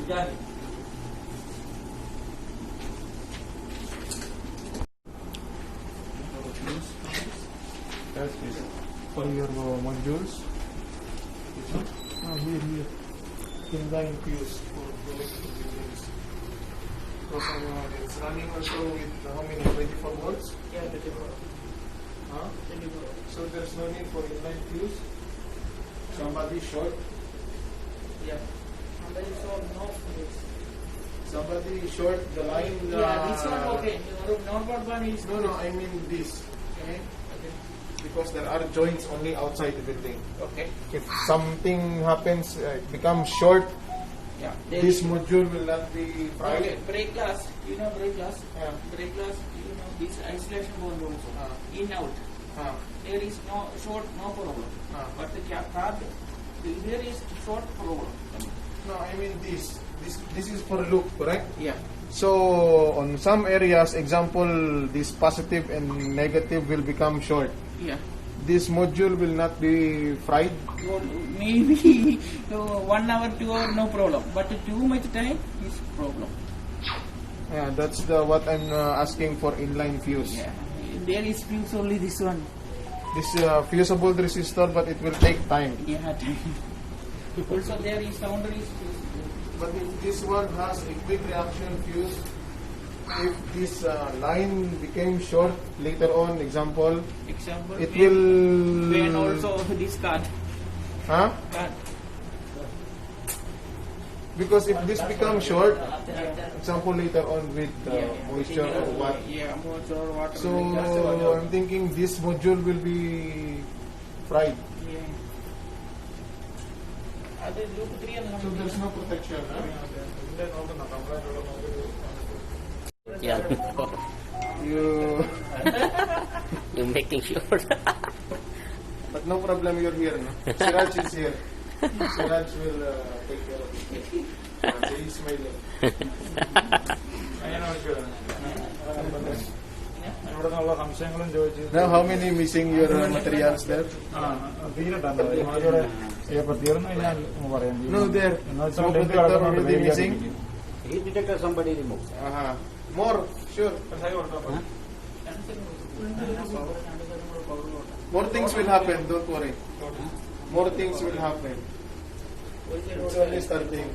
done. That is for your modules. Here. Inline fuse for going to buildings. It's running also with how many? 24 volts? Yeah, 24. Huh? 24. So there's no need for inline fuse. Somebody short. Yeah. And then so no fuse. Somebody short the line. Yeah, this one okay. The normal one is. No, I mean this. Okay. Okay. Because there are joints only outside the building. Okay. If something happens, it becomes short, Yeah. this module will not be fried. Okay. Brake glass. You know brake glass. Yeah. Brake glass. You know this isolation board also. In out. There is no short, no problem. But the card, there is short problem. No, I mean this. This is for loop, correct? Yeah. So on some areas, example, this positive and negative will become short. Yeah. This module will not be fried. So maybe 1 hour, 2 hour, no problem. But too much time is problem. Yeah, that's what I'm asking for inline fuse. Yeah. There is fuse only this one. This fusible resistor, but it will take time. Yeah, time. Also there is boundaries. But if this one has a quick reaction fuse, if this line became short later on, example, it will... When also this card. Huh? Card. Because if this becomes short, example later on with moisture or what. Yeah, moisture or water. So I'm thinking this module will be fried. Yeah. So there's no protection, huh? Yeah. You're making sure. But no problem, you're here, no? Siraj is here. Siraj will take care of it. He's smiling. Now, how many missing your materials there? No, there. Smoke detector already missing. Heat detector somebody removed. More, sure. More things will happen, don't worry. More things will happen. It's only starting.